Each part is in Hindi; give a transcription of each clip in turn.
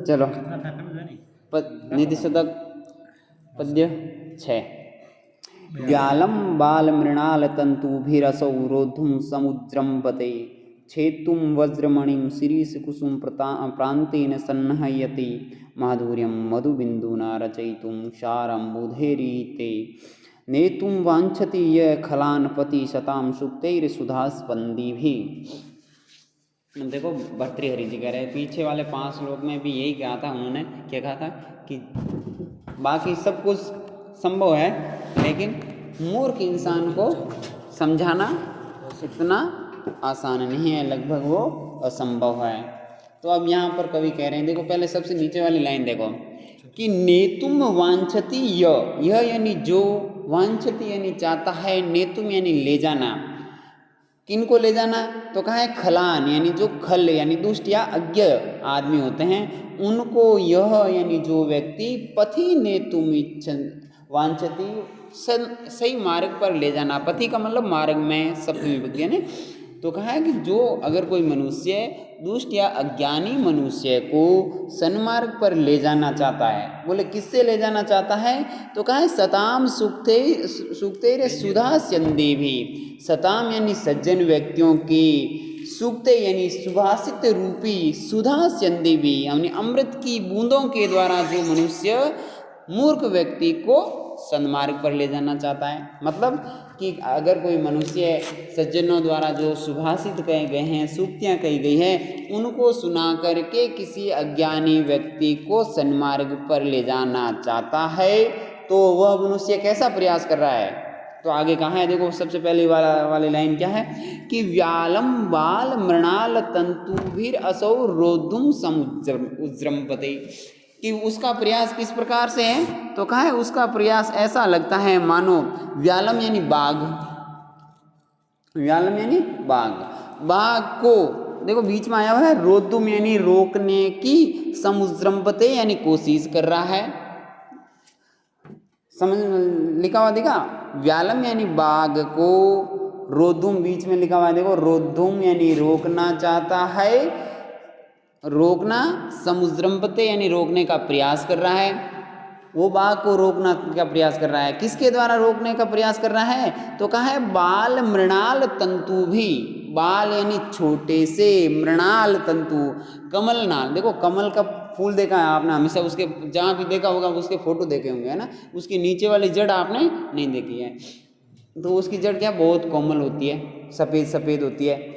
चलो नीति शतक पद्य 6। व्यालं बालमृणाल तंतुभिरसौ रोद्धुं समुद्रंपते छेत्तुं वज्रमणिं शिरीषकुसुम प्रान्तेन सन्नह्यते माधुर्यं मधुबिन्दुना रचयितुं क्षारम्बुधेरीते नेतुं वाञ्छति य खलानपति शतां सुक्तैर्सुधास्पन्दिभिः। देखो भर्तृहरि जी कह रहे हैं, पीछे वाले 5 श्लोक में भी यही कहा था उन्होंने। क्या कहा था कि बाकी सब कुछ संभव है, लेकिन मूर्ख इंसान को समझाना इतना आसान नहीं है, लगभग वो असंभव है। तो अब यहाँ पर कवि कह रहे हैं, देखो पहले सबसे नीचे वाली लाइन देखो कि नेतुम वांछति यह यानी जो, वांछति यानी चाहता है, नेतुम यानी ले जाना। किनको ले जाना? तो कहा है खलान, यानी जो खल यानी दुष्ट या अज्ञ आदमी होते हैं उनको यह यानी जो व्यक्ति पथि नेतुम वांछति सही मार्ग पर ले जाना। पथि का मतलब मार्ग में सप्तमी विभक्ति है। तो कहा है कि जो अगर कोई मनुष्य दुष्ट या अज्ञानी मनुष्य को सन्मार्ग पर ले जाना चाहता है, बोले किससे ले जाना चाहता है? तो कहा है सताम सुक्ते सुधा स्यंदेभी। सताम यानी सज्जन व्यक्तियों की, सूक्ते यानी सुभाषित रूपी, सुधा स्यंदेवी यानी अमृत की बूंदों के द्वारा जो मनुष्य मूर्ख व्यक्ति को सन्मार्ग पर ले जाना चाहता है। मतलब कि अगर कोई मनुष्य सज्जनों द्वारा जो सुभाषित कहे गए हैं, सूक्तियाँ कही गई हैं, उनको सुना करके किसी अज्ञानी व्यक्ति को सन्मार्ग पर ले जाना चाहता है, तो वह मनुष्य कैसा प्रयास कर रहा है? तो आगे कहाँ है देखो, सबसे पहले वाली लाइन क्या है कि व्यालम बाल मृणाल तंतुभिर असौ रोद्धुम समुद्रंपते, कि उसका प्रयास किस प्रकार से है? तो कहा है उसका प्रयास ऐसा लगता है मानो व्यालम यानी बाघ, व्यालम यानी बाघ, बाघ को देखो बीच में आया हुआ है रोद्धुम यानी रोकने की, समुद्रंपते यानी कोशिश कर रहा है। समझ लिखा हुआ दिखा, व्यालम यानी बाघ को, रोद्धुम बीच में लिखा हुआ है देखो, रोद्धुम यानी रोकना चाहता है, रोकना, समुद्रंपते यानी रोकने का प्रयास कर रहा है। वो बाघ को रोकना का प्रयास कर रहा है, किसके द्वारा रोकने का प्रयास कर रहा है? तो कहा है बाल मृणाल तंतु भी, बाल यानी छोटे से, मृणाल तंतु कमल नाल, देखो कमल का फूल देखा है आपने हमेशा, उसके जहाँ भी देखा होगा उसके फोटो देखे होंगे है ना, उसकी नीचे वाली जड़ आपने नहीं देखी है, तो उसकी जड़ क्या बहुत कोमल होती है, सफ़ेद सफ़ेद होती है।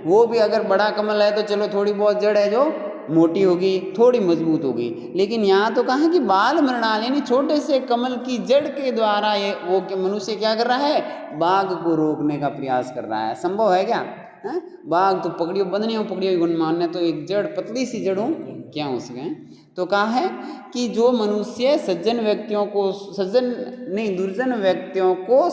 वो भी अगर बड़ा कमल है तो चलो थोड़ी बहुत जड़ है जो मोटी होगी, थोड़ी मजबूत होगी, लेकिन यहाँ तो कहा कि बाल मृणाल यानी छोटे से कमल की जड़ के द्वारा ये वो मनुष्य क्या कर रहा है? बाघ को रोकने का प्रयास कर रहा है। संभव है क्या? बाघ तो पकड़ियो बंद नहीं हो, पकड़ियो गुण मान्य, तो एक जड़ पतली सी जड़ हो क्या हो सके। तो कहा है कि जो मनुष्य सज्जन व्यक्तियों को, सज्जन नहीं दुर्जन व्यक्तियों को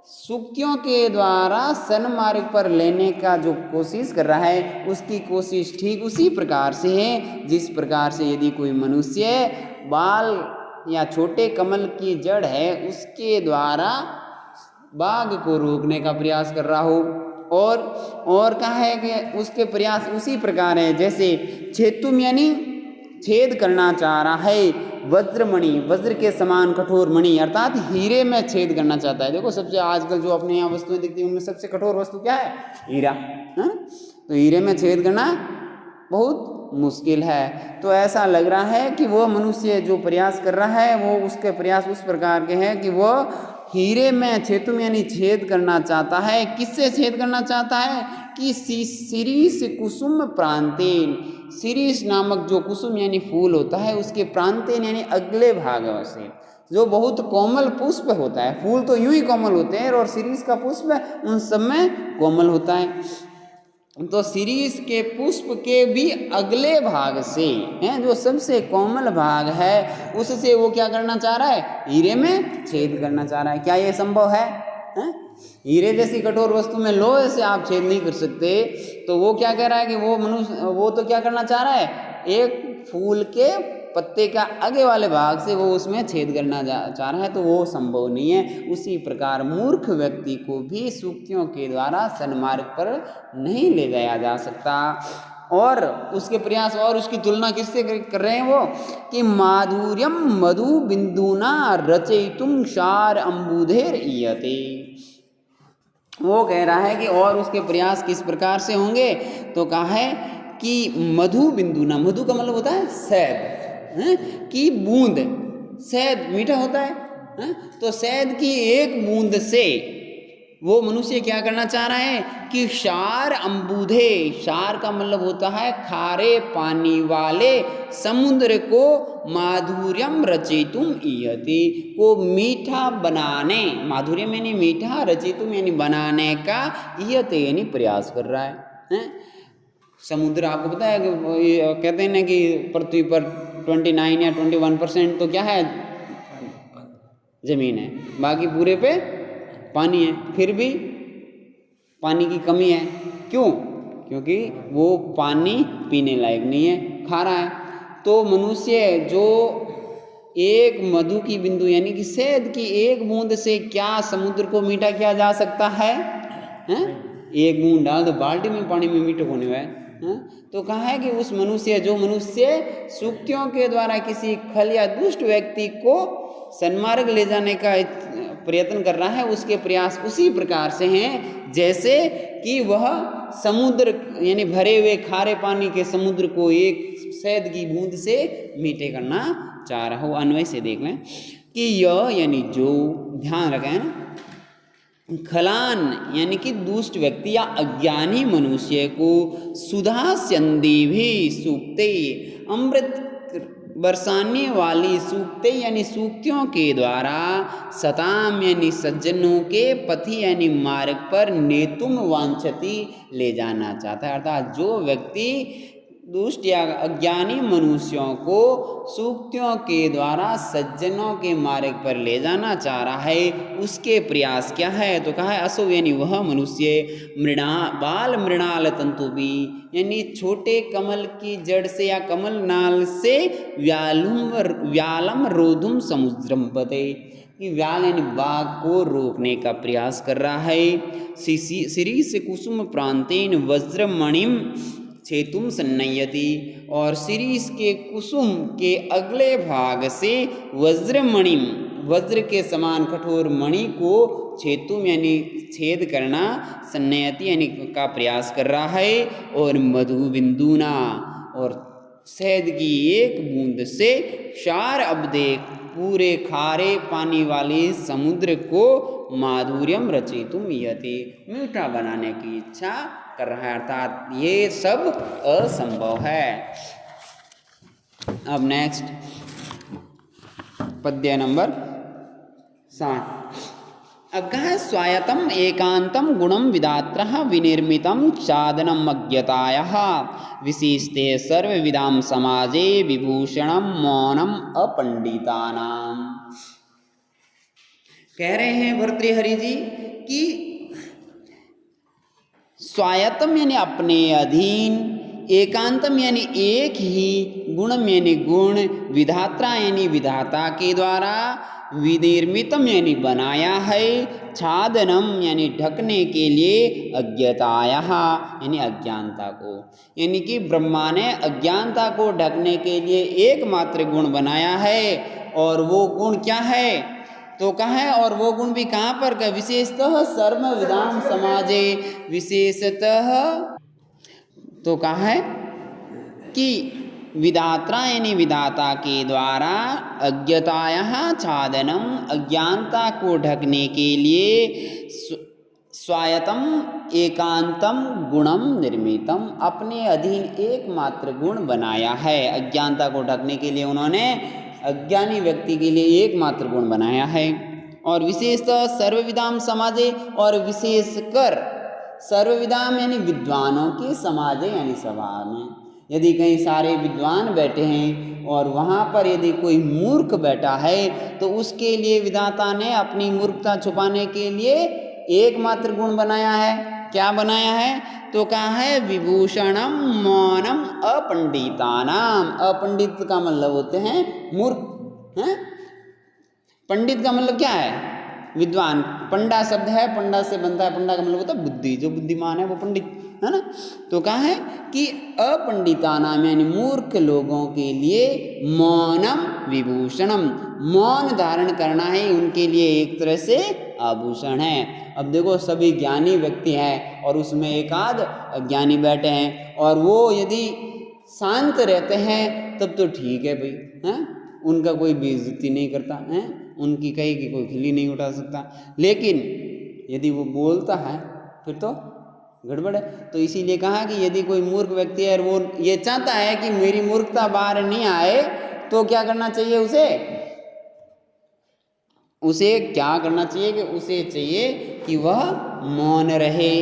सूक्तियों के द्वारा सन्मार्ग पर लेने का जो कोशिश कर रहा है, उसकी कोशिश ठीक उसी प्रकार से है जिस प्रकार से यदि कोई मनुष्य बाल या छोटे कमल की जड़ है उसके द्वारा बाघ को रोकने का प्रयास कर रहा हो। और कहा है कि उसके प्रयास उसी प्रकार है जैसे छेतुम यानी छेद करना चाह रहा है, वज्रमणि वज्र के समान कठोर मणि अर्थात हीरे में छेद करना चाहता है। देखो सबसे आजकल जो अपने यहाँ वस्तुएं दिखती हैं उनमें सबसे कठोर वस्तु क्या है? हीरा। तो हीरे में छेद करना बहुत मुश्किल है। तो ऐसा लग रहा है कि वो मनुष्य जो प्रयास कर रहा है वो उसके प्रयास उस प्रकार के हैं कि वो हीरे में छेतुम यानी छेद करना चाहता है। किससे छेद करना चाहता है? कि शिरीष कुसुम प्रांतेन, शिरीष नामक जो कुसुम यानी फूल होता है उसके प्रांतेन यानी अगले भाग से, जो बहुत कोमल पुष्प होता है। फूल तो यूं ही कोमल होते हैं और शिरीष का पुष्प उन सब में कोमल होता है। तो शिरीष के पुष्प के भी अगले भाग से हैं, जो सबसे कोमल भाग है, उससे वो क्या करना चाह रहा है? हीरे में छेद करना चाह रहा है। क्या ये संभव है? हीरे जैसी कठोर वस्तु में लोहे से आप छेद नहीं कर सकते, तो वो क्या कह रहा है कि वो मनुष्य वो तो क्या करना चाह रहा है? एक फूल के पत्ते का आगे वाले भाग से वो उसमें छेद करना चाह रहा है, तो वो संभव नहीं है। उसी प्रकार मूर्ख व्यक्ति को भी सूक्तियों के द्वारा सन्मार्ग पर नहीं ले जाया जा सकता। और उसके प्रयास और उसकी तुलना किससे कर रहे हैं वो कि माधुर्यम मधु बिंदुना रचयितुम क्षार अम्बुधेर ईयते। वो कह रहा है कि और उसके प्रयास किस प्रकार से होंगे, तो कहा है कि मधु बिंदुना, मधु का मतलब होता है शहद की बूंद, शहद मीठा होता है, तो शहद की एक बूंद से वो मनुष्य क्या करना चाह रहा है कि क्षार अम्बुधे, क्षार का मतलब होता है खारे पानी वाले समुद्र को माधुर्यम रचयितुम ईयति, को मीठा बनाने, माधुर्य में यानी मीठा, रचयितुम यानी बनाने का, ईयते यानी प्रयास कर रहा है? समुद्र आपको पता है कि कहते हैं ना कि पृथ्वी पर 29 या 21% तो क्या है, जमीन है, बाकी पूरे पे पानी है, फिर भी पानी की कमी है। क्यों? क्योंकि वो पानी पीने लायक नहीं है, खारा है। तो मनुष्य जो एक मधु की बिंदु यानी कि शहद की एक बूंद से क्या समुद्र को मीठा किया जा सकता है? एक बूंद डाल दो बाल्टी में पानी में मीठा होने वाला है। तो कहा है कि उस मनुष्य, जो मनुष्य सूक्तियों के द्वारा किसी खल या दुष्ट व्यक्ति को सन्मार्ग ले जाने का प्रयत्न कर रहा है, उसके प्रयास उसी प्रकार से हैं जैसे कि वह समुद्र यानी भरे हुए खारे पानी के समुद्र को एक शहद की बूंद से मीठे करना चाह रहा हो। अन्वय से देख लें कि यह यानी जो, ध्यान रखें ना, खलान यानी कि दुष्ट व्यक्ति या अज्ञानी मनुष्य को सुधा संधि भी सूक्ते, अमृत बरसाने वाली सूक्ते यानी सूक्तियों के द्वारा सताम यानी सज्जनों के पथि यानी मार्ग पर नेतुम वांछति ले जाना चाहता है। अर्थात जो व्यक्ति दुष्ट या अज्ञानी मनुष्यों को सूक्तियों के द्वारा सज्जनों के मार्ग पर ले जाना चाह रहा है, उसके प्रयास क्या है? तो कहा है असो यानी वह मनुष्य बाल मृणाल तंतु भी यानी छोटे कमल की जड़ से या कमल नाल से व्यालम रोधुम समुद्रम पते, कि व्याल यानी बाघ को रोकने का प्रयास कर रहा है। श्री से कुसुम प्रांतेन वज्रमणिम छेतुम सन्नयति, और शिरीष के कुसुम के अगले भाग से वज्रमणिम, वज्र के समान कठोर मणि को छेतुम यानी छेद करना, सन्नयति यानी का प्रयास कर रहा है। और मधु बिंदुना, और शहद की एक बूंद से क्षार अब्दे पूरे खारे पानी वाले समुद्र को माधुर्यम रचयितुम ईयते, मीठा बनाने की इच्छा कर रहा है। अर्थात ये सब असंभव है। अब नेक्स्ट पद्य नंबर 60। अब कहा है स्वायतम एकांतम गुणम विदात्रः विनिर्मितम साधनम अज्ञतायः विशिष्टे सर्वविदाम समाजे विभूषणम मौनम अपंडितानाम। कह रहे हैं भर्तृहरि जी कि स्वायत्तम यानी अपने अधीन, एकांतम यानी एक ही, गुणम यानी गुण, विधात्रा यानी विधाता के द्वारा, विनिर्मितम यानी बनाया है, छादनम यानी ढकने के लिए, अज्ञतायः यानी अज्ञानता को, यानी कि ब्रह्मा ने अज्ञानता को ढकने के लिए एकमात्र गुण बनाया है। और वो गुण क्या है? तो कहा है और वो गुण भी कहाँ पर का? विशेषतः सर्वविदाम समाजे, विशेषतः तो कहा है कि विधात्रा यानी विधाता के द्वारा, अज्ञतायः छादनम अज्ञानता को ढकने के लिए, स्वायतम एकांतम गुणम निर्मितम अपने अधीन एकमात्र गुण बनाया है। अज्ञानता को ढकने के लिए उन्होंने अज्ञानी व्यक्ति के लिए एकमात्र गुण बनाया है। और विशेषतः सर्वविदाम समाजे, और विशेषकर सर्वविदाम यानी विद्वानों के समाजे यानी सभा में, यदि कहीं सारे विद्वान बैठे हैं और वहाँ पर यदि कोई मूर्ख बैठा है तो उसके लिए विधाता ने अपनी मूर्खता छुपाने के लिए एकमात्र गुण बनाया है। क्या बनाया है? तो कहा है विभूषणम मौनम अपंडितानाम। अपंडित का मतलब होते हैं मूर्ख, हैं? पंडित का मतलब क्या है? विद्वान। पंडा शब्द है, पंडा से बनता है, पंडा का मतलब होता है बुद्धि, जो बुद्धिमान है वो पंडित है ना। तो कहा है कि अपंडितानाम यानी मूर्ख लोगों के लिए मौनम विभूषणम, मौन धारण करना ही उनके लिए एक तरह से आभूषण है। अब देखो सभी ज्ञानी व्यक्ति हैं और उसमें एक आध अज्ञानी बैठे हैं, और वो यदि शांत रहते हैं तब तो ठीक है भाई, हैं, उनका कोई बेइज्जती नहीं करता है, उनकी कहीं की कोई खिल्ली नहीं उठा सकता। लेकिन यदि वो बोलता है फिर तो गड़बड़ है। तो इसीलिए कहा कि यदि कोई मूर्ख व्यक्ति है और वो ये चाहता है कि मेरी मूर्खता बाहर नहीं आए, तो क्या करना चाहिए उसे, उसे क्या करना चाहिए कि उसे चाहिए कि वह मौन रहे,